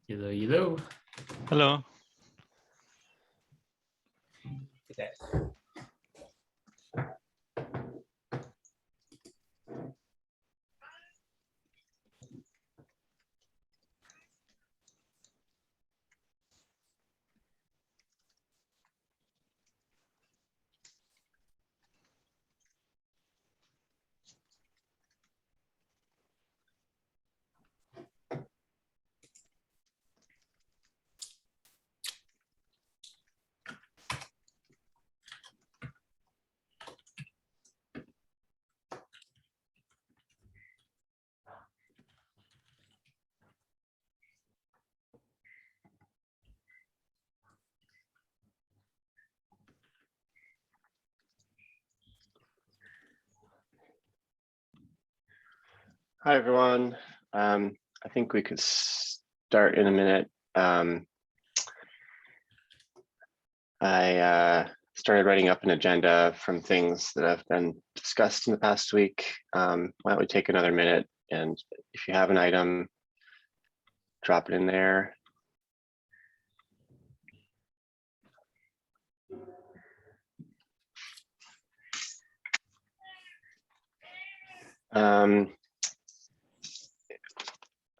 Hello. Hello. Hi, everyone. I think we could start in a minute. I started writing up an agenda from things that have been discussed in the past week. Why don't we take another minute, and if you have an item, drop it in there.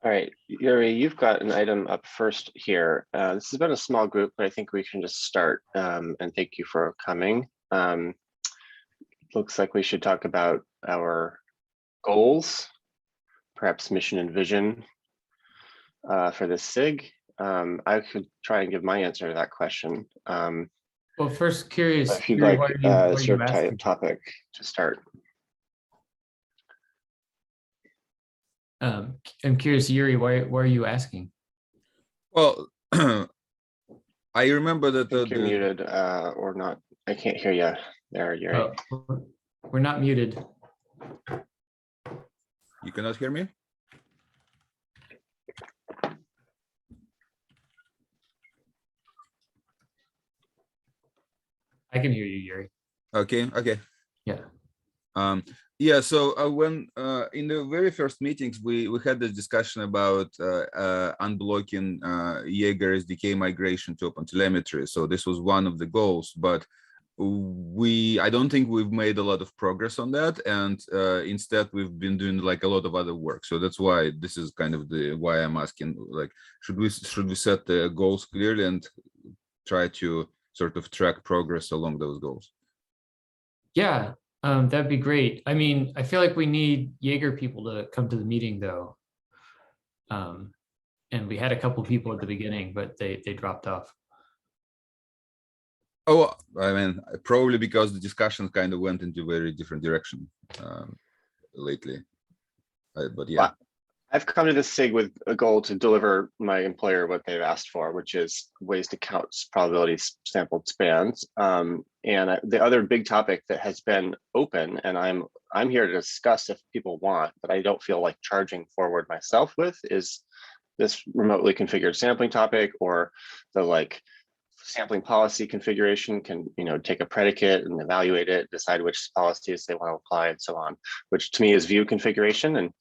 All right, Yuri, you've got an item up first here. This has been a small group, but I think we can just start, and thank you for coming. Looks like we should talk about our goals, perhaps mission and vision for this SIG. I could try and give my answer to that question. Well, first, curious. If you'd Yuri, like why your asking? topic to start. I'm curious, Yuri, why are you asking? Well, I remember that You're muted or not. I can't hear you there, Yuri. Oh, we're not muted. You cannot hear me? I can hear you, Yuri. Okay. Yeah. Yeah, so when in the very first meetings we had this discussion about unblocking Jaeger SDK migration to OpenTelemetry. So this was one of the goals, but I don't think we've made a lot of progress on that, and instead we've been doing like a lot of other work. So that's why this is kind of why I'm asking, like, should we set the goals clearly and try to sort of track progress along those goals? Yeah, that'd be great. I mean, I feel like we need Jaeger people to come to the meeting, though. And we had a couple people at the beginning, but they dropped off. Oh, I mean, probably because the discussion kind of went into a very different direction lately. But yeah. Well, I've come to this SIG with a goal to deliver my employer what they've asked for, which is ways to count probability sampled spans. And the other big topic that has been open, and I'm here to discuss if people want, but I don't feel like charging forward myself with, is this remotely configured sampling topic, or the like sampling policy configuration can, take a predicate and evaluate it, decide which policies they want to apply, and so on, which to me is view configuration. And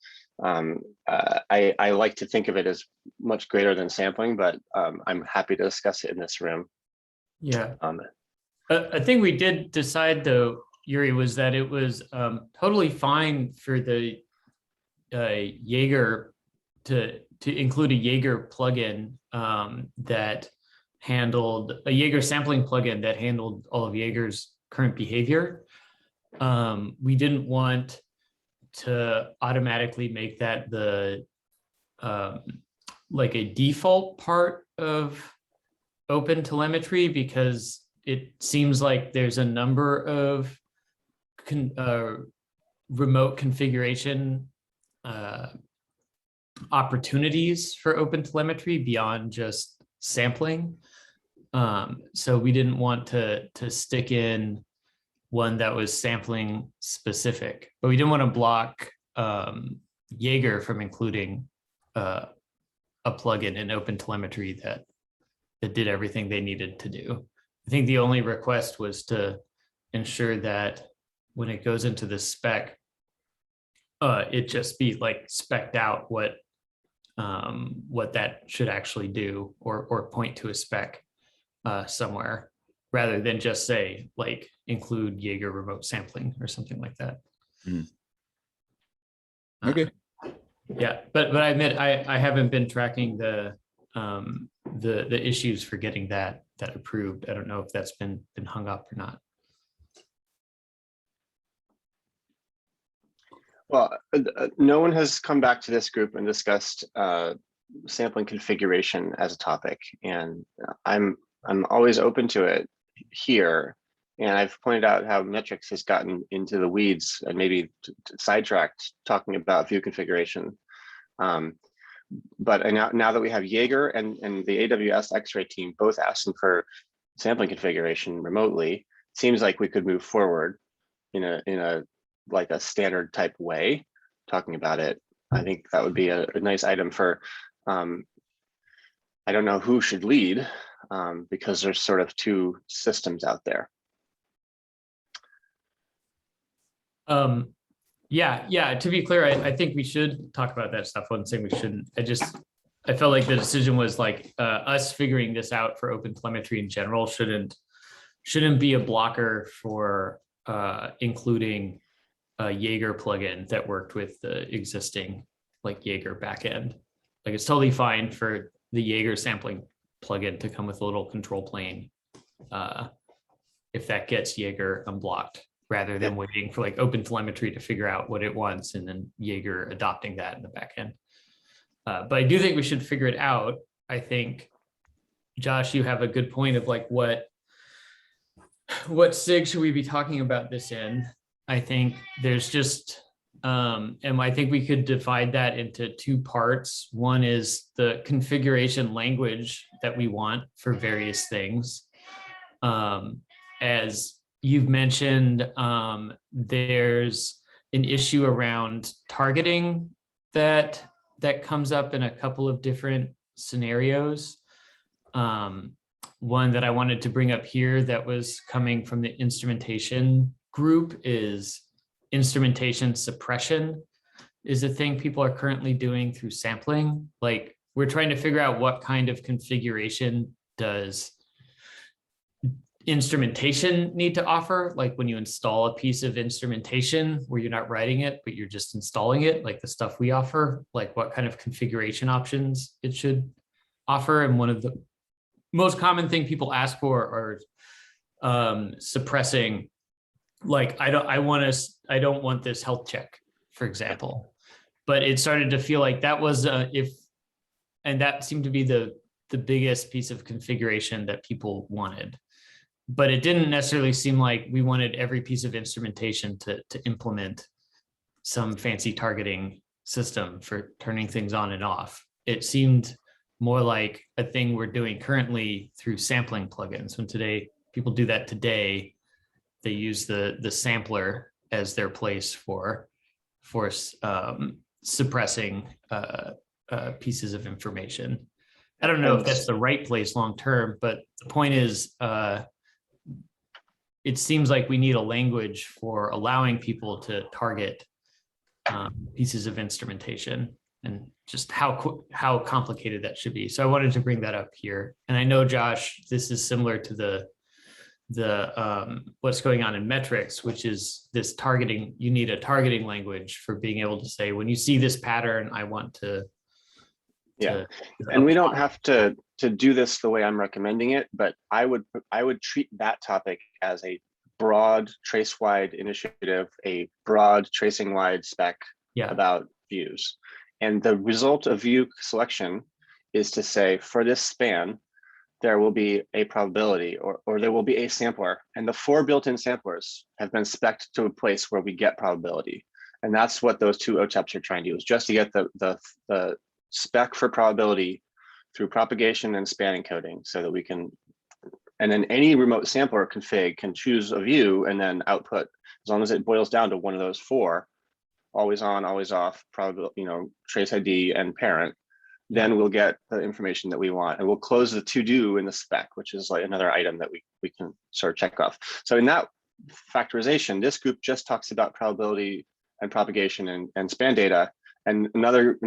I like to think of it as much greater than sampling, but I'm happy to discuss it in this room. Yeah. I think we did decide, though, Yuri, was that it was totally fine for the Jaeger to include a Jaeger plugin that handled a Jaeger sampling plugin that handled all of Jaeger's current behavior. We didn't want to automatically make that the like a default part of OpenTelemetry, because it seems like there's a number of remote configuration opportunities for OpenTelemetry beyond just sampling. So we didn't want to stick in one that was sampling specific, but we didn't want to block Jaeger from including a plugin in OpenTelemetry that did everything they needed to do. I think the only request was to ensure that when it goes into the spec, it just be like spec'd out what what that should actually do, or point to a spec somewhere, rather than just say like include Jaeger remote sampling or something like that. Mhm. Okay. Yeah, but I admit I haven't been tracking the issues for getting that approved. I don't know if that's been hung up or not. Well, no one has come back to this group and discussed sampling configuration as a topic, and I'm always open to it here. And I've pointed out how metrics has gotten into the weeds and maybe sidetracked talking about view configuration. But now that we have Jaeger and the AWS X-ray team both asking for sampling configuration remotely, it seems like we could move forward in a like a standard type way talking about it. I think that would be a nice item for, I don't know who should lead, because there's sort of two systems out there. Yeah, to be clear, I think we should talk about that stuff. I wasn't saying we shouldn't. I felt like the decision was like us figuring this out for open telemetry in general shouldn't be a blocker for including a Jaeger plugin that worked with the existing like Jaeger backend. Like it's totally fine for the Jaeger sampling plugin to come with a little control plane if that gets Jaeger unblocked, rather than waiting for like open telemetry to figure out what it wants and then Jaeger adopting that in the backend. But I do think we should figure it out. I think, Josh, you have a good point of like what SIG should we be talking about this in? I think there's just, and I think we could divide that into two parts. One is the configuration language that we want for various things. As you've mentioned, there's an issue around targeting that comes up in a couple of different scenarios. One that I wanted to bring up here that was coming from the instrumentation group is instrumentation suppression is a thing people are currently doing through sampling. Like we're trying to figure out what kind of configuration does instrumentation need to offer, like when you install a piece of instrumentation where you're not writing it, but you're just installing it, like the stuff we offer, like what kind of configuration options it should offer. And one of the most common thing people ask for are suppressing, like I don't want this health check, for example. But it started to feel like that was and that seemed to be the biggest piece of configuration that people wanted. But it didn't necessarily seem like we wanted every piece of instrumentation to implement some fancy targeting system for turning things on and off. It seemed more like a thing we're doing currently through sampling plugins. When people do that today, they use the sampler as their place for suppressing pieces of information. I don't know if that's the right place long term, but the point is, it seems like we need a language for allowing people to target pieces of instrumentation, and just how complicated that should be. So I wanted to bring that up here. And I know, Josh, this is similar to the what's going on in metrics, which is this targeting. You need a targeting language for being able to say, when you see this pattern, I want to. And we don't have to do this the way I'm recommending it, but I would treat that topic as a broad trace-wide initiative, a broad tracing-wide spec about views. And the result of view selection is to say, for this span, there will be a probability or there will be a sampler. And the 4 built-in samplers have been spec'd to a place where we get probability. And that's what those 2 OTEPs are trying to do, is just to get the spec for probability through propagation and span encoding, so that we can, and then any remote sampler config can choose a view and then output, as long as it boils down to one of those 4, always on, always off, probability, trace ID and parent, then we'll get the information that we want. And we'll close the to do in the spec, which is like another item that we can sort of check off. So in that factorization, this group just talks about probability and propagation and span data. And another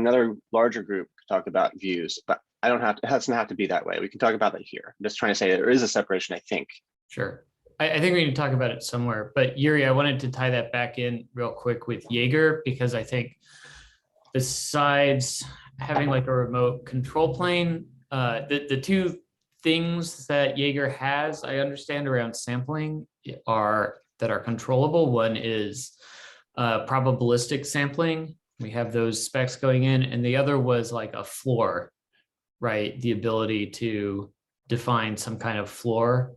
larger group could talk about views, but I don't have to, it doesn't have to be that way. We can talk about that here. I'm just trying to say there is a separation, I think. Sure. I think we need to talk about it somewhere, but Yuri, I wanted to tie that back in real quick with Jaeger, because I think besides having like a remote control plane, the two things that Jaeger has, I understand, around sampling are controllable. One is probabilistic sampling. We have those specs going in, and the other was like a floor, right? The ability to define some kind of floor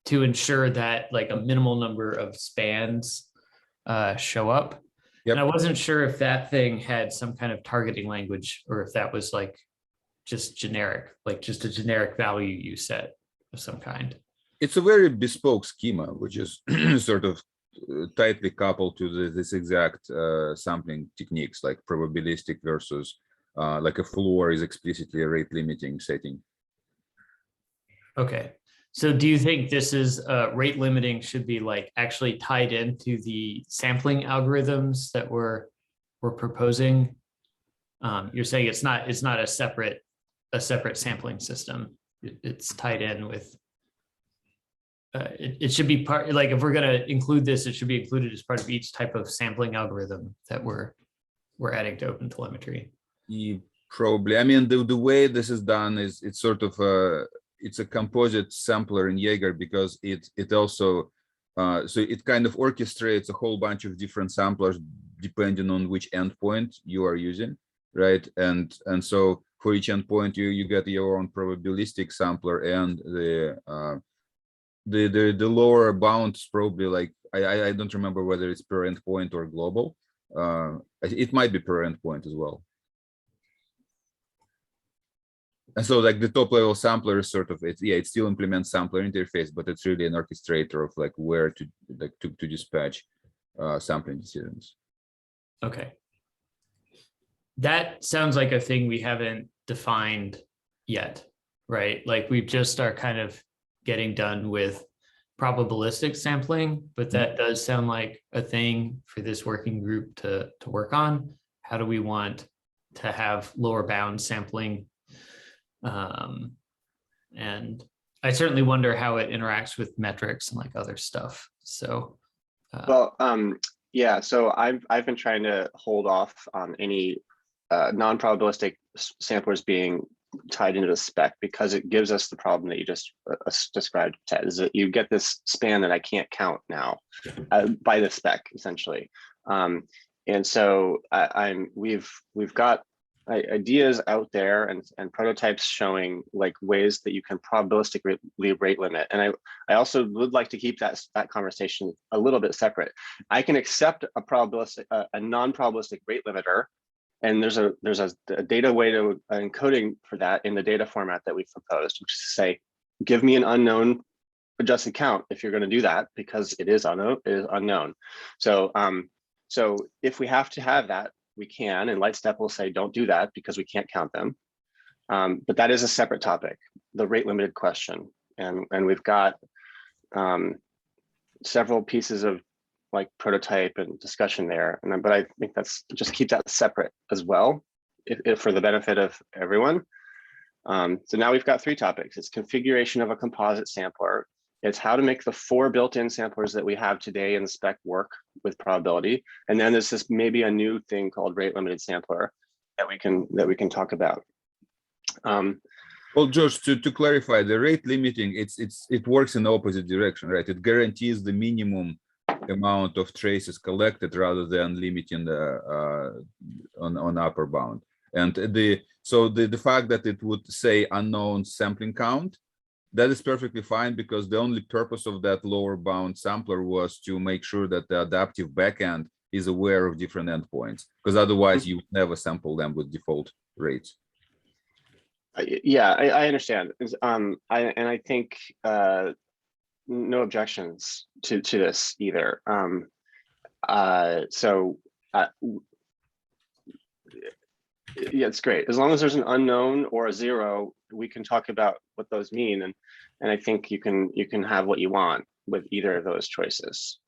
to ensure that like a minimal number of spans show up. Yep. And I wasn't sure if that thing had some kind of targeting language, or if that was like just generic, like just a generic value you set of some kind. It's a very bespoke schema, which is sort of tightly coupled to this exact sampling techniques, like probabilistic versus like a floor is explicitly a rate limiting setting. Okay. So do you think this is rate limiting should be like actually tied into the sampling algorithms that we're proposing? You're saying it's not a separate sampling system. It's tied in with. It should be part, like if we're going to include this, it should be included as part of each type of sampling algorithm that we're adding to OpenTelemetry. Probably. I mean, the way this is done is it's sort of it's a composite sampler in Jaeger, because it also so it kind of orchestrates a whole bunch of different samplers depending on which endpoint you are using, right? And so for each endpoint you get your own probabilistic sampler, and the lower bound is probably like I don't remember whether it's per endpoint or global. It might be per endpoint as well. And so like the top level sampler is sort of it still implements sampler interface, but it's really an orchestrator of like where to dispatch sampling decisions. Okay. That sounds like a thing we haven't defined yet, right? Like we just are kind of getting done with probabilistic sampling, but that does sound like a thing for this working group to work on. How do we want to have lower bound sampling? And I certainly wonder how it interacts with metrics and like other stuff. So, yeah. So I've been trying to hold off on any non-probabilistic samplers being tied into the spec, because it gives us the problem that you just described, Ted, is that you get this span that I can't count now by the spec essentially. And so we've got ideas out there and prototypes showing like ways that you can probabilistically rate limit. And I also would like to keep that conversation a little bit separate. I can accept a probabilistic, a non-probabilistic rate limiter, and there's a data way to encoding for that in the data format that we've proposed, which is to say, give me an unknown adjusted count if you're going to do that, because it is unknown. So so if we have to have that, we can, and Lightstep will say, don't do that because we can't count them. But that is a separate topic, the rate limited question. And we've got several pieces of like prototype and discussion there. But I think that's just keep that separate as well, if for the benefit of everyone. So now we've got three topics. It's configuration of a composite sampler. It's how to make the 4 built-in samplers that we have today in the spec work with probability. And then there's this maybe a new thing called rate limited sampler that we can talk about. Well, Josh, to clarify, the rate limiting, it works in the opposite direction, right? It guarantees the minimum amount of traces collected rather than limiting the on upper bound. And the fact that it would say unknown sampling count, that is perfectly fine, because the only purpose of that lower bound sampler was to make sure that the adaptive backend is aware of different endpoints, because otherwise you would never sample them with default rates. Yeah, I understand. I think no objections to this either. Yeah, it's great. As long as there's an unknown or a 0, we can talk about what those mean, and I think you can have what you want with either of those choices.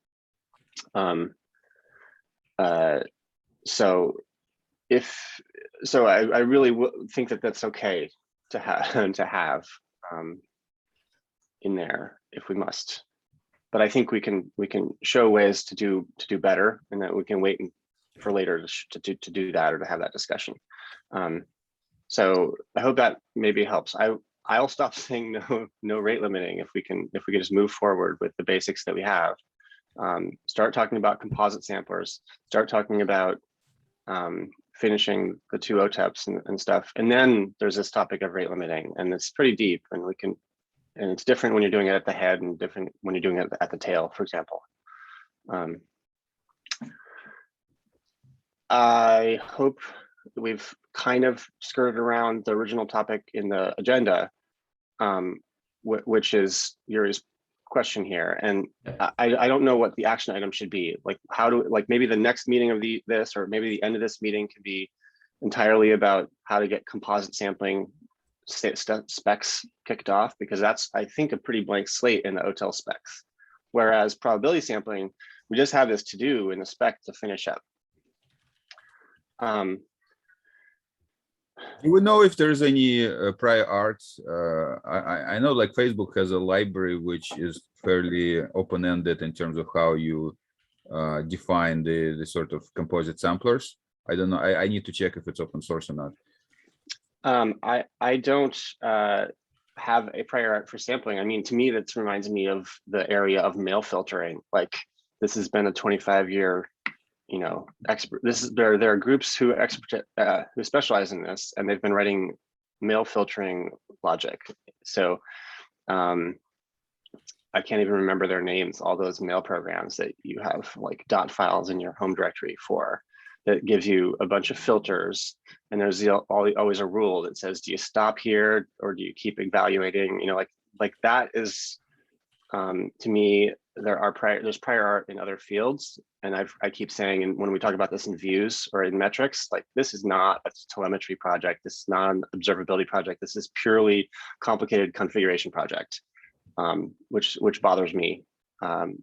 So I really think that that's okay to have in there if we must. But I think we can show ways to do better, and that we can wait for later to do that or to have that discussion. So I hope that maybe helps. I'll stop saying no rate limiting if we can just move forward with the basics that we have. Start talking about composite samplers. Start talking about finishing the 2 OTEPs and stuff. And then there's this topic of rate limiting, and it's pretty deep, and it's different when you're doing it at the head and different when you're doing it at the tail, for example. I hope we've kind of skirted around the original topic in the agenda, which is Yuri's question here. And I don't know what the action item should be. Like, maybe the next meeting of this, or maybe the end of this meeting could be entirely about how to get composite sampling specs kicked off, because that's, I think, a pretty blank slate in the OTEL specs. Whereas probability sampling, we just have this to do in the spec to finish up. Do we know if there's any prior art? I know like Facebook has a library which is fairly open-ended in terms of how you define the sort of composite samplers. I don't know. I need to check if it's open source or not. I don't have a prior art for sampling. I mean, to me, that reminds me of the area of mail filtering. Like, this has been a 25-year, expert. There are groups who specialize in this, and they've been writing mail filtering logic. So I can't even remember their names. All those mail programs that you have like dot files in your home directory for, that gives you a bunch of filters, and there's always a rule that says, do you stop here or do you keep evaluating? Like that is, to me, there's prior art in other fields, and I keep saying, and when we talk about this in views or in metrics, like, this is not a telemetry project, this is not an observability project, this is purely complicated configuration project, which bothers me,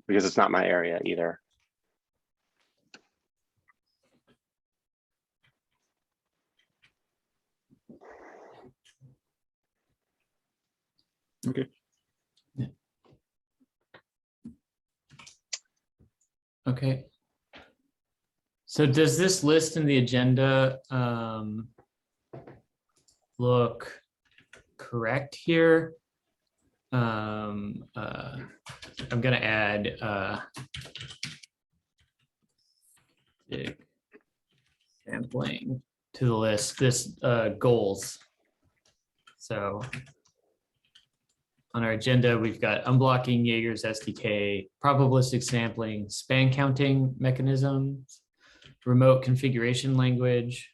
because it's not my area either. Okay. Okay. So does this list in the agenda look correct here? I'm going to add sampling to the list, this goals. So on our agenda, we've got unblocking Jaeger's SDK, probabilistic sampling, span counting mechanisms, remote configuration language,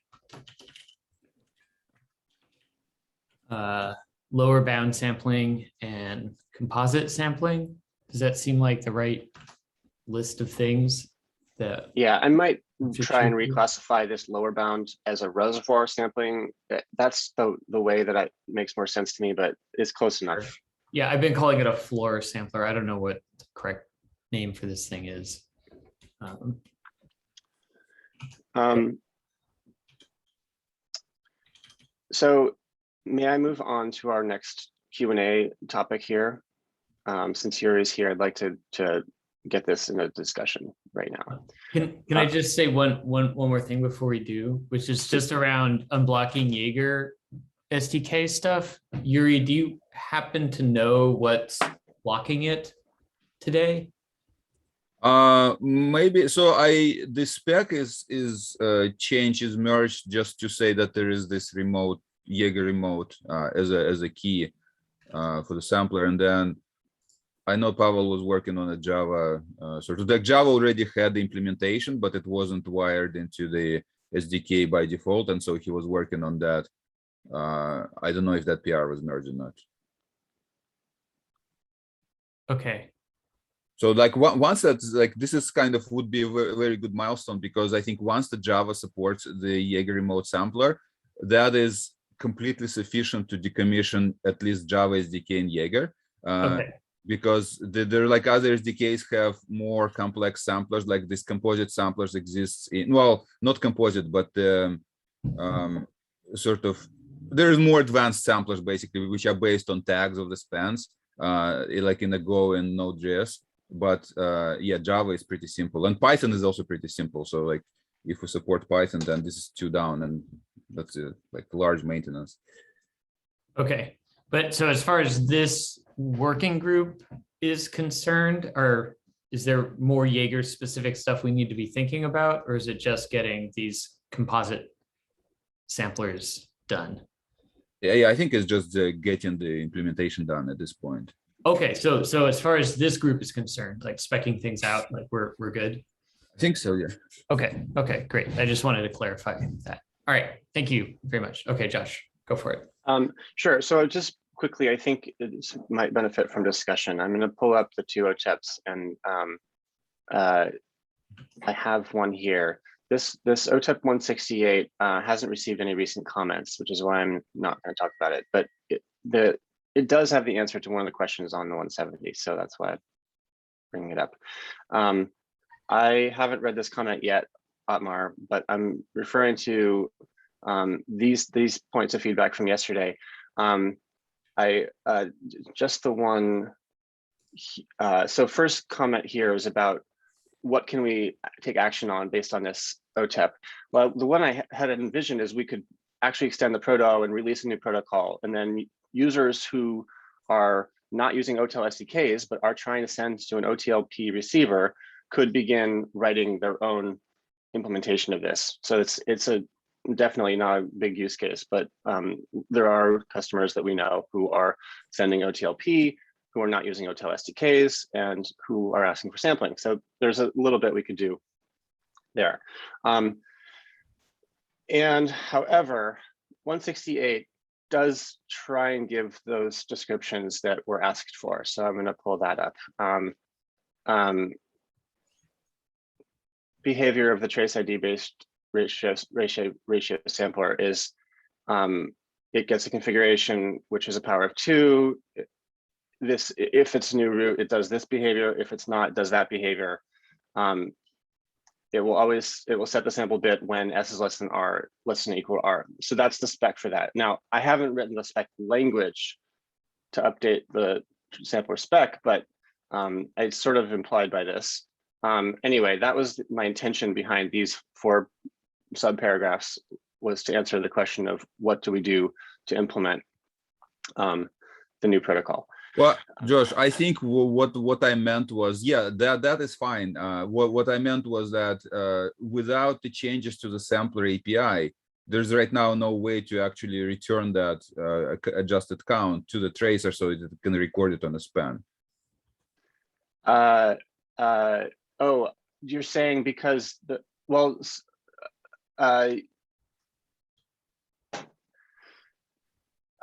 lower bound sampling, and composite sampling. Does that seem like the right list of things? Yeah, I might try and reclassify this lower bound as a reservoir sampling. That's the way that it makes more sense to me, but it's close enough. Yeah, I've been calling it a floor sampler. I don't know what the correct name for this thing is. So may I move on to our next Q&A topic here? Since Yuri's here, I'd like to get this in a discussion right now. Can I just say one more thing before we do, which is just around unblocking Jaeger SDK stuff. Yuri, do you happen to know what's blocking it today? Maybe. So the spec is changed, is merged, just to say that there is this remote Jaeger remote as a key for the sampler. And then I know Pavel was working on a Java sort of, like, Java already had the implementation, but it wasn't wired into the SDK by default, and so he was working on that. I don't know if that PR was merged or not. Okay. So like once that's like, this is kind of would be a very good milestone, because I think once the Java supports the Jaeger remote sampler, that is completely sufficient to decommission at least Java SDK and Jaeger. Okay. because they're like other SDKs have more complex samplers, like this composite samplers exists in, well, not composite, but sort of, there's more advanced samplers basically, which are based on tags of the spans, like in the Go and Node.js. But yeah, Java is pretty simple, and Python is also pretty simple. So like, if we support Python, then this is 2 down, and that's like large maintenance. Okay, but so as far as this working group is concerned, or is there more Jaeger specific stuff we need to be thinking about, or is it just getting these composite samplers done? Yeah, I think it's just getting the implementation done at this point. Okay, so as far as this group is concerned, like speccing things out, like we're good. I think so, yeah. Okay, great. I just wanted to clarify that. All right, thank you very much. Okay, Josh, go for it. Sure. So just quickly, I think it might benefit from discussion. I'm going to pull up the 2 OTEPs, and I have one here. This OTEP 168 hasn't received any recent comments, which is why I'm not going to talk about it. But it does have the answer to one of the questions on the 170, so that's why I'm bringing it up. I haven't read this comment yet, Otmar, but I'm referring to these points of feedback from yesterday. Just the one. So first comment here is about what can we take action on based on this OTEP. Well, the one I had envisioned is we could actually extend the proto and release a new protocol, and then users who are not using OTel SDKs but are trying to send to an OTLP receiver could begin writing their own implementation of this. So it's definitely not a big use case, but there are customers that we know who are sending OTLP, who are not using OTel SDKs, and who are asking for sampling. So there's a little bit we could do there. And however, 168 does try and give those descriptions that were asked for. So I'm going to pull that up. Behavior of the trace ID based ratio sampler is it gets a configuration which is a power of 2. This, if it's a new root, it does this behavior. If it's not, it does that behavior. It will set the sample bit when S is less than R, less than or equal to R. So that's the spec for that. Now, I haven't written the spec language to update the sampler spec, but it's sort of implied by this. Anyway, that was my intention behind these 4 subparagraphs, was to answer the question of what do we do to implement the new protocol. Well, Josh, I think what I meant was, yeah, that is fine. What I meant was that without the changes to the sampler API, there's right now no way to actually return that adjusted count to the tracer so that it can record it on the span. Oh, you're saying because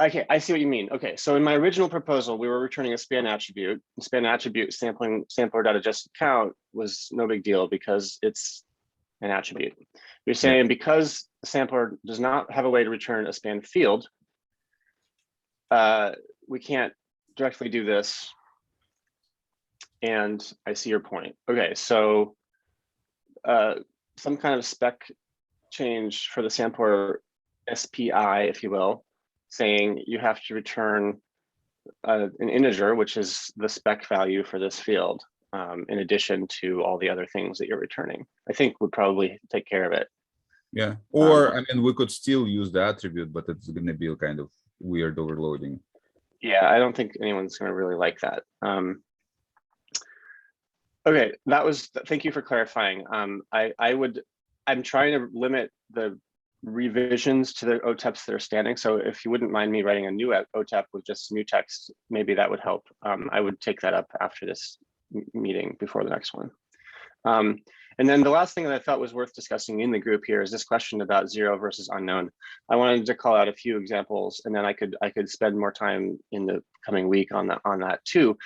okay, I see what you mean. Okay, so in my original proposal, we were returning a span attribute. Span attribute sampler.adjusted count was no big deal because it's an attribute. You're saying because the sampler does not have a way to return a span field, we can't directly do this. And I see your point. Okay, so some kind of spec change for the sampler SPI, if you will, saying you have to return an integer, which is the spec value for this field, in addition to all the other things that you're returning, I think would probably take care of it. Yeah, or I mean, we could still use the attribute, but it's going to be a kind of weird overloading. Yeah, I don't think anyone's going to really like that. Okay, thank you for clarifying. I'm trying to limit the revisions to the OTEPs that are standing. So if you wouldn't mind me writing a new OTEP with just new text, maybe that would help. I would take that up after this meeting before the next one. And then the last thing that I thought was worth discussing in the group here is this question about 0 versus unknown. I wanted to call out a few examples, and then I could spend more time in the coming week on that too.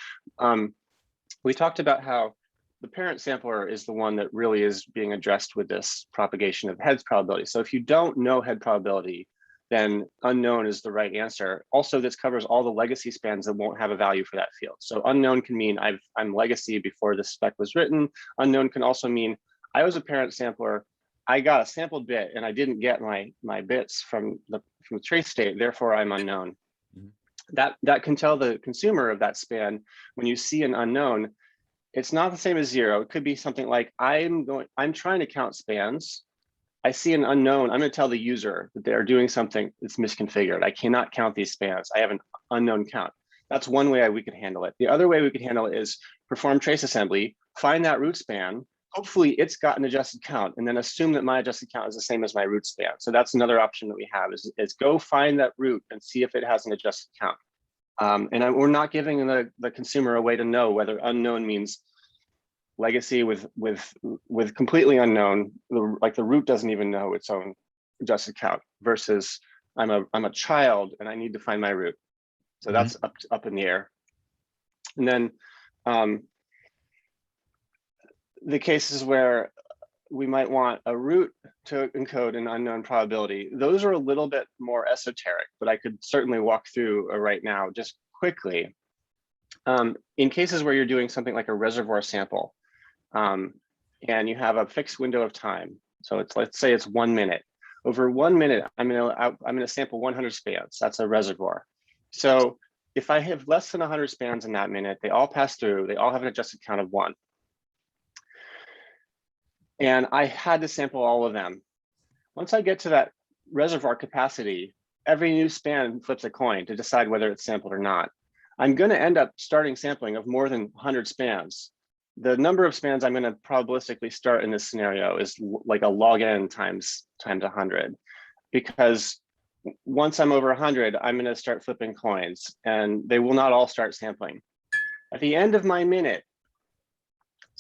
We talked about how the parent sampler is the one that really is being addressed with this propagation of heads probability. So if you don't know head probability, then unknown is the right answer. Also, this covers all the legacy spans that won't have a value for that field. So unknown can mean I'm legacy before the spec was written. Unknown can also mean I was a parent sampler, I got a sampled bit and I didn't get my bits from the trace state, therefore I'm unknown. Mhm. That can tell the consumer of that span, when you see an unknown, it's not the same as zero. It could be something like, I'm trying to count spans. I see an unknown. I'm going to tell the user that they're doing something that's misconfigured. I cannot count these spans. I have an unknown count. That's one way we could handle it. The other way we could handle it is perform trace assembly, find that root span. Hopefully it's got an adjusted count, and then assume that my adjusted count is the same as my root span. So that's another option that we have is go find that root and see if it has an adjusted count. We're not giving the consumer a way to know whether unknown means legacy with completely unknown, like the root doesn't even know its own adjusted count, versus I'm a child and I need to find my root. So that's up in the air. And then the cases where we might want a root to encode an unknown probability, those are a little bit more esoteric, but I could certainly walk through right now just quickly. In cases where you're doing something like a reservoir sample, and you have a fixed window of time, so let's say it's 1 minute. Over 1 minute, I'm gonna sample 100 spans. That's a reservoir. So if I have less than 100 spans in that minute, they all pass through. They all have an adjusted count of 1. And I had to sample all of them. Once I get to that reservoir capacity, every new span flips a coin to decide whether it's sampled or not. I'm going to end up starting sampling of more than 100 spans. The number of spans I'm going to probabilistically start in this scenario is like a log n times 100, because once I'm over 100, I'm going to start flipping coins, and they will not all start sampling. At the end of my minute,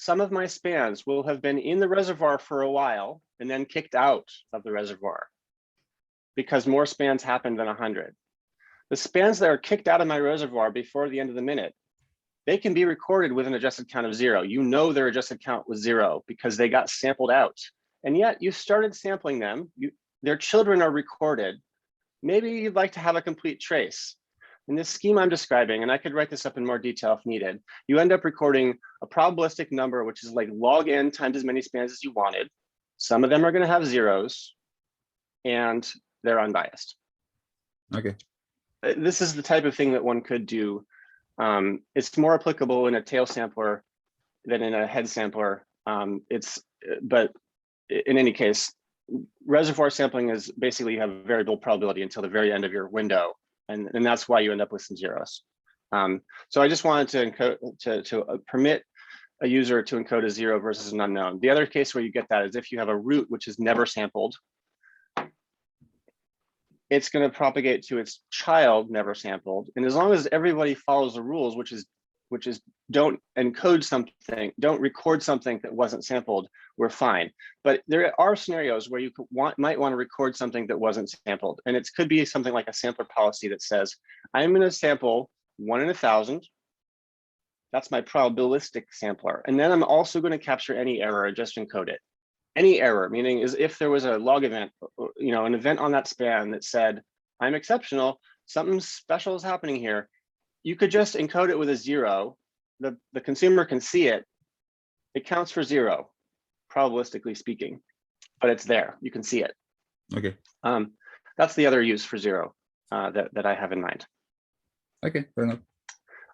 some of my spans will have been in the reservoir for a while and then kicked out of the reservoir because more spans happened than 100. The spans that are kicked out of my reservoir before the end of the minute, they can be recorded with an adjusted count of 0. You know their adjusted count was 0 because they got sampled out. And yet you started sampling them. Their children are recorded. Maybe you'd like to have a complete trace. In this scheme I'm describing, and I could write this up in more detail if needed, you end up recording a probabilistic number, which is like log n times as many spans as you wanted. Some of them are going to have zeros, and they're unbiased. Okay. This is the type of thing that one could do. It's more applicable in a tail sampler than in a head sampler. But in any case, reservoir sampling is basically you have a variable probability until the very end of your window. And that's why you end up with some zeros. So I just wanted to encode to permit a user to encode a 0 versus an unknown. The other case where you get that is if you have a root which is never sampled, it's going to propagate to its child never sampled. And as long as everybody follows the rules, which is don't encode something, don't record something that wasn't sampled, we're fine. But there are scenarios where you might want to record something that wasn't sampled. And it could be something like a sampler policy that says, I'm going to sample 1 in 1,000. That's my probabilistic sampler. And then I'm also going to capture any error and just encode it. Any error, meaning is if there was a log event, an event on that span that said, I'm exceptional, something special is happening here, you could just encode it with a 0. The consumer can see it. It counts for 0, probabilistically speaking, but it's there. You can see it. Okay. That's the other use for 0 that I have in mind. Okay, fair enough.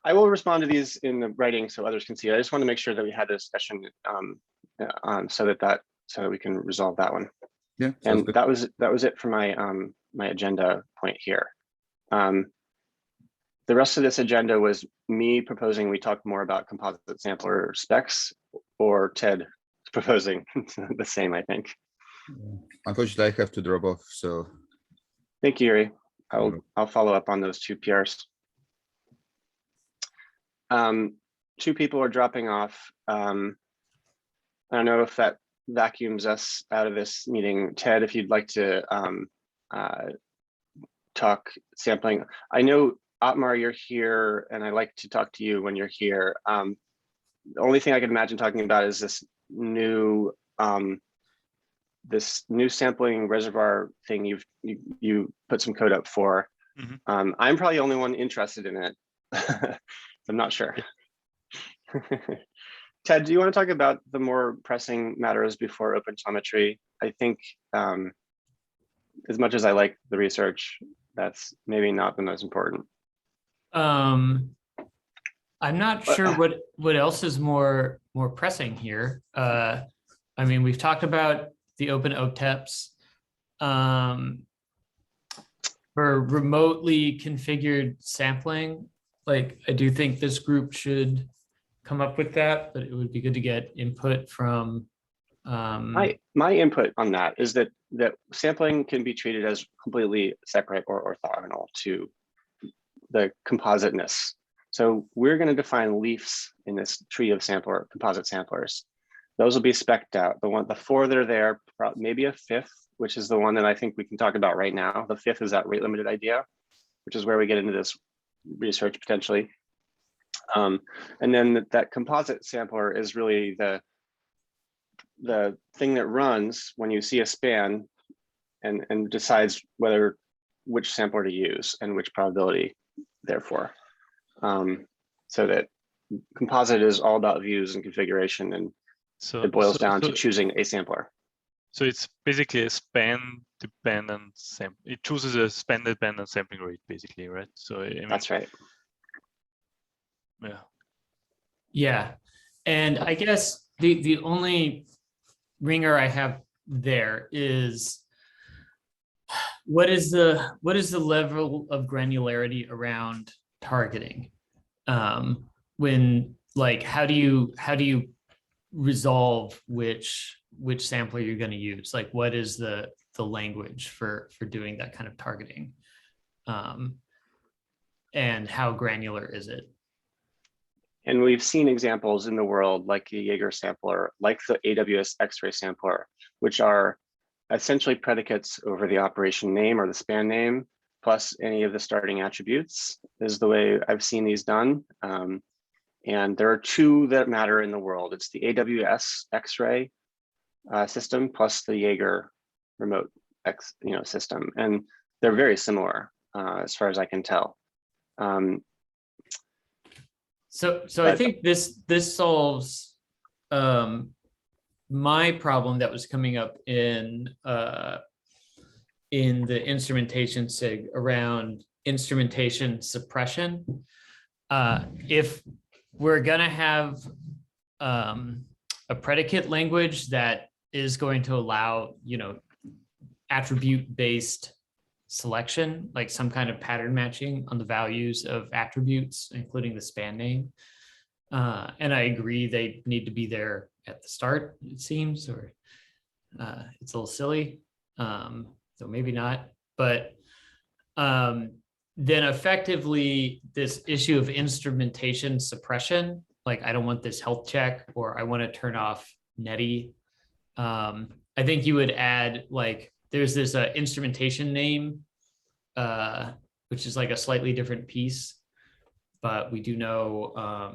I will respond to these in the writing so others can see it. I just want to make sure that we had a discussion so that we can resolve that one. Yeah. And good. that was it for my my agenda point here. The rest of this agenda was me proposing we talk more about composite sampler specs, or Ted proposing the same, I think. Unfortunately, I have to drop off, so. Thank you, Yuri. I'll follow up on those 2 PRs. 2 people are dropping off. I don't know if that vacuums us out of this meeting. Ted, if you'd like to talk sampling. I know, Otmar, you're here, and I like to talk to you when you're here. The only thing I could imagine talking about is this new this new sampling reservoir thing you put some code up for. I'm probably the only one interested in it. I'm not sure. Ted, do you want to talk about the more pressing matters before OpenTelemetry? I think as much as I like the research, that's maybe not the most important. I'm not sure what else is more pressing here. I mean, we've talked about the open OTEPs. For remotely configured sampling, like I do think this group should come up with that, but it would be good to get input from. My input on that is that sampling can be treated as completely separate or orthogonal to the compositeness. So we're going to define leafs in this tree of composite samplers. Those will be specced out. The 4 that are there, maybe a 5th, which is the one that I think we can talk about right now. The 5th is that rate limited idea, which is where we get into this research potentially. And then that composite sampler is really the thing that runs when you see a span and decides which sampler to use and which probability, therefore. So that composite is all about views and configuration, and it boils down to choosing a sampler. So it's basically a span-dependent sample. It chooses a span-dependent sampling rate, basically, right? So I mean, that's right. Yeah. Yeah, and I guess the only ringer I have there is what is the level of granularity around targeting? When like how do you resolve which sampler you're going to use? Like what is the language for doing that kind of targeting? And how granular is it? And we've seen examples in the world like the Jaeger sampler, like the AWS X-ray sampler, which are essentially predicates over the operation name or the span name, plus any of the starting attributes is the way I've seen these done. And there are 2 that matter in the world. It's the AWS X-ray system plus the Jaeger Remote system. And they're very similar as far as I can tell. So I think this solves my problem that was coming up in the instrumentation sig around instrumentation suppression. If we're gonna have a predicate language that is going to allow, attribute-based selection, like some kind of pattern matching on the values of attributes, including the span name. And I agree they need to be there at the start, it seems, or it's a little silly, so maybe not. But then effectively this issue of instrumentation suppression, like I don't want this health check, or I want to turn off neti. I think you would add like, there's this instrumentation name, which is like a slightly different piece, but we do know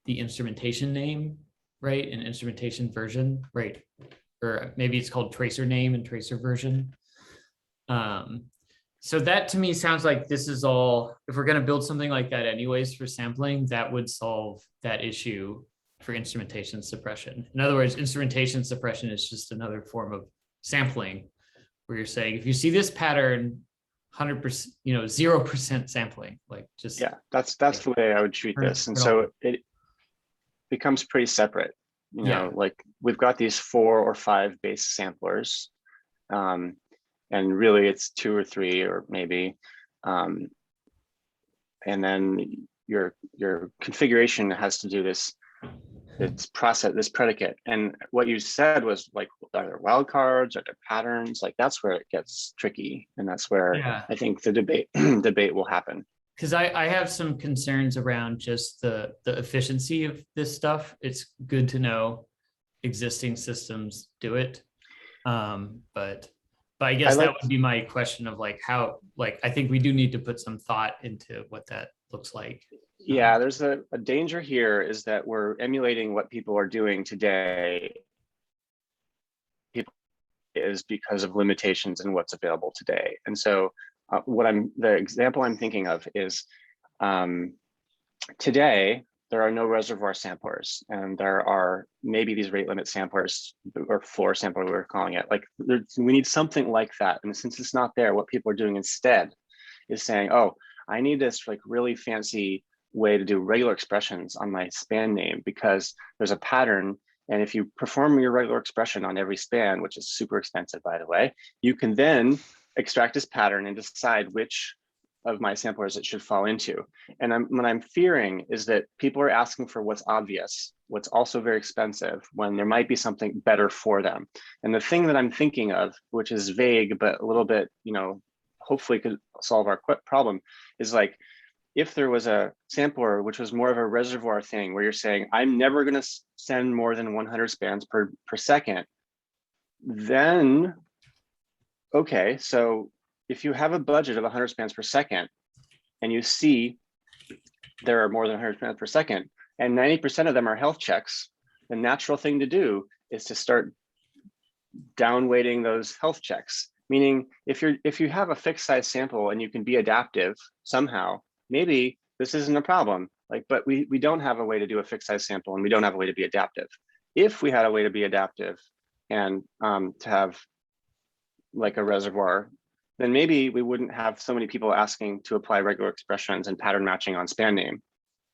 the instrumentation name, right? An instrumentation version, right? Or maybe it's called tracer name and tracer version. So that to me sounds like this is all, if we're going to build something like that anyways for sampling, that would solve that issue for instrumentation suppression. In other words, instrumentation suppression is just another form of sampling where you're saying, if you see this pattern, 100%, 0% sampling, like just. Yeah, that's the way I would treat this. And so it becomes pretty separate, like we've got these 4 or 5 base samplers. And really it's 2 or 3 or maybe, and then your configuration has to do this process, this predicate. And what you said was like, are there wildcards? Are there patterns? Like that's where it gets tricky. And that's where I think the debate will happen. Because I have some concerns around just the efficiency of this stuff. It's good to know existing systems do it. But I guess that would be my question of like how, like, I think we do need to put some thought into what that looks like. Yeah, there's a danger here is that we're emulating what people are doing today. People is because of limitations in what's available today. And so the example I'm thinking of is today, there are no reservoir samplers, and there are maybe these rate limit samplers or floor sampler, we were calling it. Like we need something like that. And since it's not there, what people are doing instead is saying, oh, I need this like really fancy way to do regular expressions on my span name because there's a pattern. And if you perform your regular expression on every span, which is super expensive, by the way, you can then extract this pattern and decide which of my samplers it should fall into. And what I'm fearing is that people are asking for what's obvious, what's also very expensive, when there might be something better for them. And the thing that I'm thinking of, which is vague, but a little bit, hopefully could solve our problem, is like, if there was a sampler, which was more of a reservoir thing, where you're saying, I'm never gonna send more than 100 spans per second, then, okay, so if you have a budget of 100 spans per second and you see there are more than 100 spans per second and 90% of them are health checks, the natural thing to do is to start downweighting those health checks. Meaning if you have a fixed size sample and you can be adaptive somehow, maybe this isn't a problem. But we don't have a way to do a fixed size sample and we don't have a way to be adaptive. If we had a way to be adaptive and to have like a reservoir, then maybe we wouldn't have so many people asking to apply regular expressions and pattern matching on span name.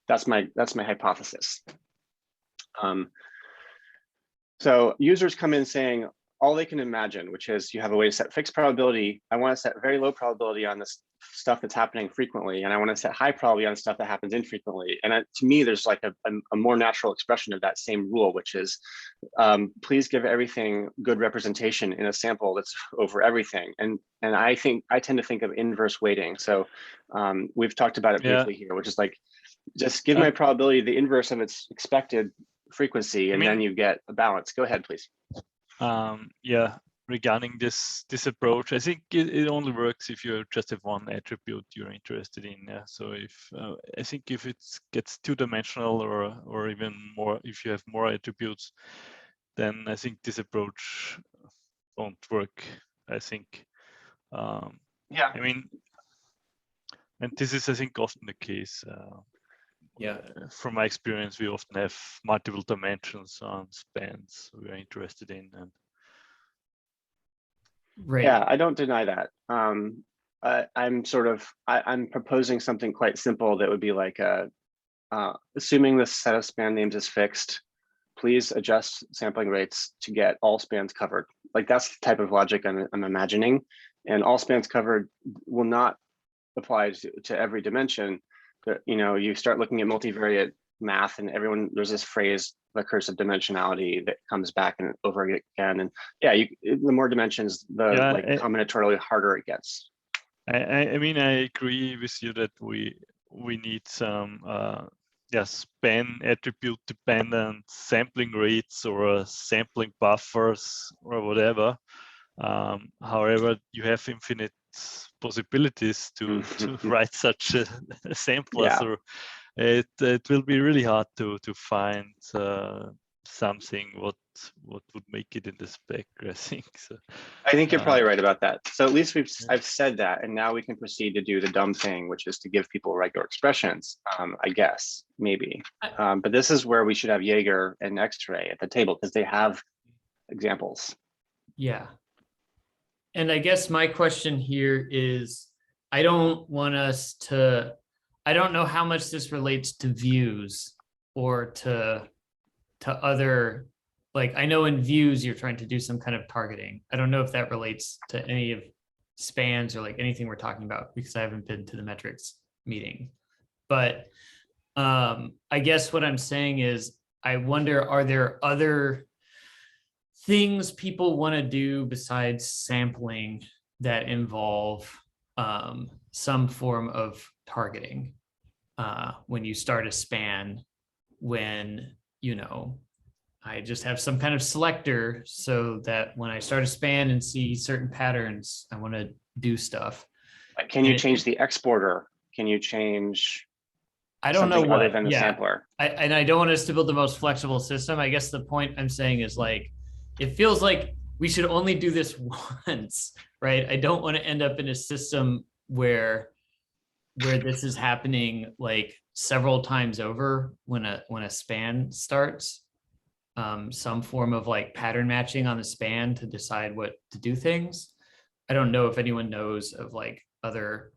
That's my hypothesis. So users come in saying all they can imagine, which is you have a way to set fixed probability. I want to set very low probability on this stuff that's happening frequently, and I want to set high probability on stuff that happens infrequently. And to me, there's like a more natural expression of that same rule, which is please give everything good representation in a sample that's over everything. And I tend to think of inverse weighting. So we've talked about it briefly here, which is like, just give my probability the inverse of its expected frequency, and then you get a balance. Go ahead, please. Yeah, regarding this approach, I think it only works if you just have one attribute you're interested in. So if I think if it gets two-dimensional or even more, if you have more attributes, then I think this approach won't work. I think. Yeah. I mean, and this is, I think, often the case. From my experience, we often have multiple dimensions on spans we're interested in. And right. Yeah, I don't deny that. I'm proposing something quite simple that would be like, assuming this set of span names is fixed, please adjust sampling rates to get all spans covered. Like that's the type of logic I'm imagining. And all spans covered will not apply to every dimension. But, you start looking at multivariate math and there's this phrase, the curse of dimensionality, that comes back and over again. And the more dimensions, the combinatorially harder it gets. I mean, I agree with you that we need some span attribute dependent sampling rates or sampling buffers or whatever. However, you have infinite possibilities to write such a sampler. Yeah. So it will be really hard to find something what would make it in the spec, I think. So I think you're probably right about that. So at least I've said that, and now we can proceed to do the dumb thing, which is to give people regular expressions, I guess, maybe. But this is where we should have Jaeger and X-ray at the table because they have examples. Yeah. And I guess my question here is, I don't know how much this relates to views or to other, like, I know in views you're trying to do some kind of targeting. I don't know if that relates to any of spans or like anything we're talking about because I haven't been to the metrics meeting. But I guess what I'm saying is, I wonder, are there other things people want to do besides sampling that involve some form of targeting when you start a span, when, I just have some kind of selector so that when I start a span and see certain patterns, I want to do stuff. Can you change the exporter? Can you change? I don't know what, other than the sampler. I don't want us to build the most flexible system. I guess the point I'm saying is, like, it feels like we should only do this once, right? I don't want to end up in a system where this is happening like several times over when a span starts. Some form of like pattern matching on the span to decide what to do things. I don't know if anyone knows of like other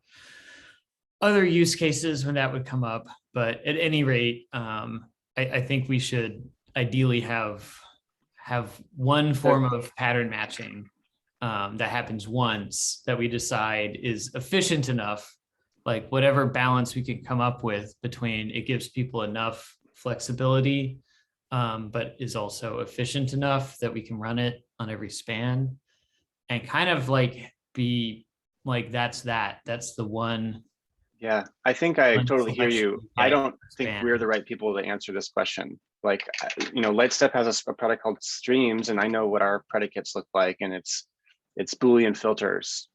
use cases when that would come up, but at any rate, I think we should ideally have one form of pattern matching that happens once that we decide is efficient enough, like whatever balance we can come up with between it gives people enough flexibility, but is also efficient enough that we can run it on every span, and kind of like be like, that's the one. Yeah, I think I one totally hear selection you. we I get don't per think span. we're the right people to answer this question. Like, Lightstep has a product called Streams, and I know what our predicates look like, and it's Boolean filters,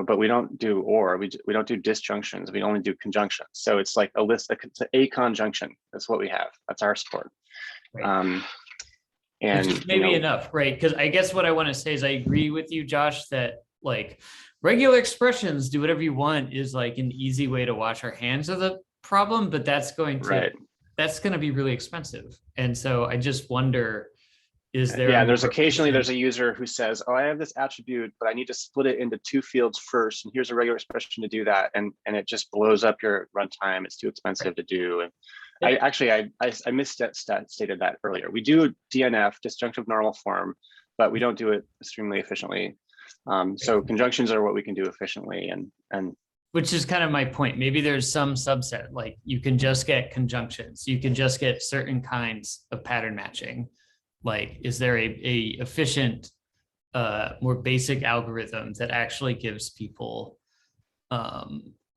but we don't do or, we don't do disjunctions. We only do conjunctions. So it's like a list, it's a conjunction. That's what we have. That's our support. Right. And which is maybe enough, right? Because I guess what I want to say is I agree with you, Josh, that like regular expressions, do whatever you want, is like an easy way to wash our hands of the problem, but that's going to be really expensive. And so I just wonder, is there there's occasionally there's a user who says, oh, I have this attribute, but I need to split it into 2 fields first, and here's a regular expression to do that, and it just blows up your runtime. It's too expensive to do. And I misstated that earlier. We do DNF, disjunctive normal form, but we don't do it extremely efficiently. So conjunctions are what we can do efficiently, and which is kind of my point. Maybe there's some subset, like you can just get conjunctions, you can just get certain kinds of pattern matching. Like, is there a efficient, more basic algorithm that actually gives people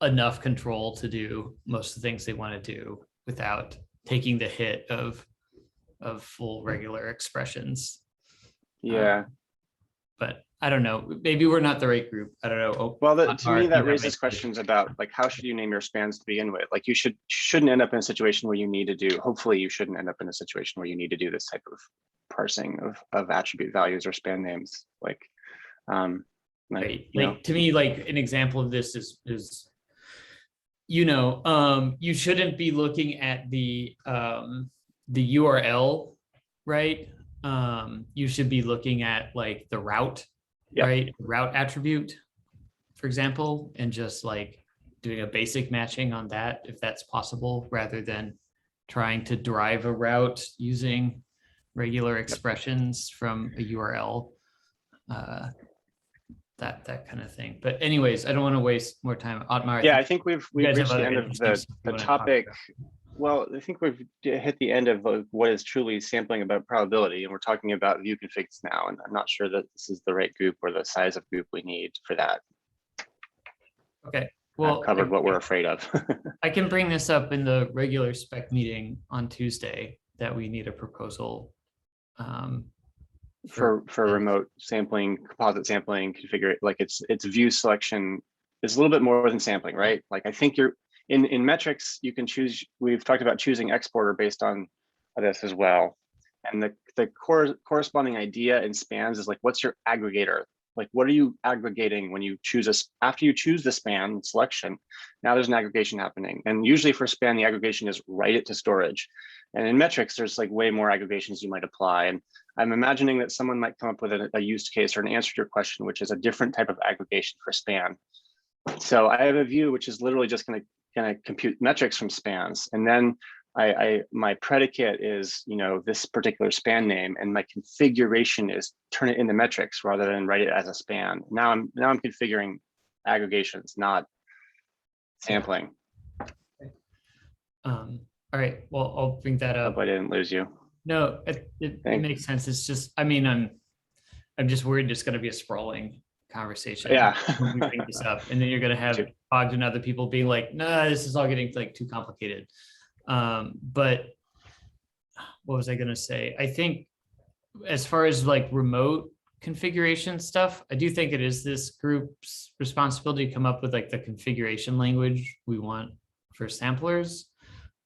enough control to do most of the things they want to do without taking the hit of full regular expressions? Yeah. But I don't know, maybe we're not the right group. I don't know. Well, to me, that raises questions about like, how should you name your spans to begin with? Like, you shouldn't end up in a situation where you need to do, hopefully you shouldn't end up in a situation where you need to do this type of parsing of attribute values or span names. Like, right. Like, to me, like an example of this is you shouldn't be looking at the URL, right? You should be looking at like the route, right? Route attribute, for example, and just like doing a basic matching on that, if that's possible, rather than trying to derive a route using regular expressions from a URL, that kind of thing. But anyways, I don't want to waste more time. Otmar, I think we've reached the end of the topic. Well, I think we've hit the end of what is truly sampling about probability, and we're talking about view configs now, and I'm not sure that this is the right group or the size of group we need for that. Okay, well, I've covered what we're afraid of. I can bring this up in the regular spec meeting on Tuesday, that we need a proposal for remote sampling, composite sampling, configure, like it's view selection is a little bit more than sampling, right? Like, I think you're in metrics, you can choose, we've talked about choosing exporter based on this as well. And the corresponding idea in spans is like, what's your aggregator? Like, what are you aggregating when you choose after you choose the span selection? Now there's an aggregation happening. And usually for span, the aggregation is write it to storage. And in metrics, there's like way more aggregations you might apply. And I'm imagining that someone might come up with a use case or an answer to your question, which is a different type of aggregation for span. So I have a view which is literally just going to compute metrics from spans, and then my predicate is this particular span name, and my configuration is turn it into metrics rather than write it as a span. Now I'm configuring aggregations, not sampling. All right, well, I'll bring that up. Hope I didn't lose you. No, it makes sense. It's just, I mean, I'm just worried it's going to be a sprawling conversation. Yeah. When we bring this up, and then you're going to have Ogden and other people being like, nah, this is all getting like too complicated. But what was I going to say? I think as far as like remote configuration stuff, I do think it is this group's responsibility to come up with like the configuration language we want for samplers.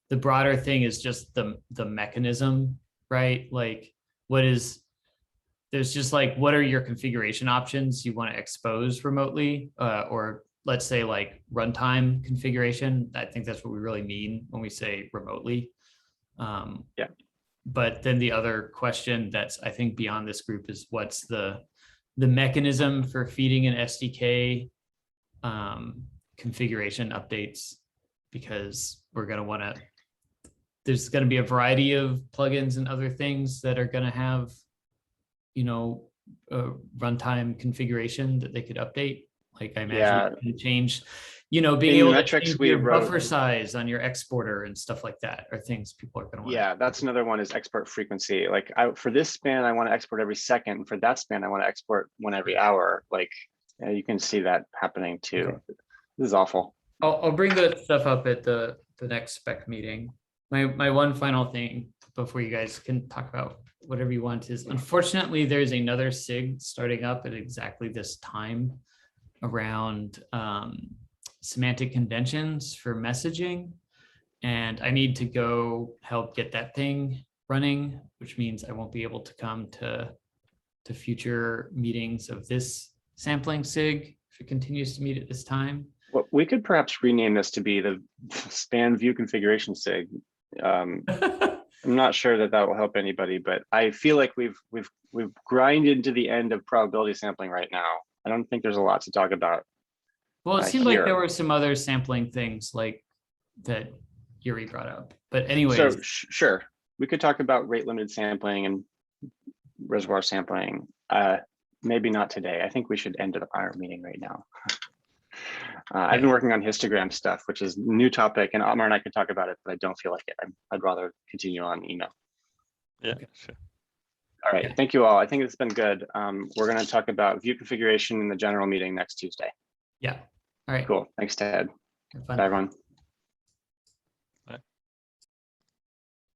The broader thing is just the mechanism, right? Like, what is there's just like, what are your configuration options you want to expose remotely, or let's say like runtime configuration. I think that's what we really mean when we say remotely. Yeah. But then the other question that's, I think, beyond this group is what's the mechanism for feeding an SDK configuration updates, because we're going to want to, there's going to be a variety of plugins and other things that are going to have, you know, a runtime configuration that they could update. Like I imagine you can change, you know, being In able to metrics change we your wrote- buffer size on your exporter and stuff like that are things people are going to want. Yeah, that's another one is export frequency. Like for this span, I want to export every second. For that span, I want to export one every hour. Like you can see that happening too. Okay. This is awful. I'll bring that stuff up at the next spec meeting. My one final thing before you guys can talk about whatever you want is, unfortunately, there's another SIG starting up at exactly this time around semantic conventions for messaging. And I need to go help get that thing running, which means I won't be able to come to future meetings of this sampling SIG if it continues to meet at this time. Well, we could perhaps rename this to be the span view configuration SIG. I'm not sure that will help anybody, but I feel like we've grinded to the end of probability sampling right now. I don't think there's a lot to talk about. Well, it seemed like here. there were some other sampling things like that Yuri brought up, but anyways. So sure, we could talk about rate limited sampling and reservoir sampling. Maybe not today. I think we should end our meeting right now. I've been working on histogram stuff, which is a new topic, and Amar and I could talk about it, but I don't feel like it. I'd rather continue on email. Yeah, Okay. sure. All right, thank you all. I think it's been good. We're going to talk about view configuration in the general meeting next Tuesday. Yeah. All right. Cool. Thanks, Ted. Have fun. Bye, everyone.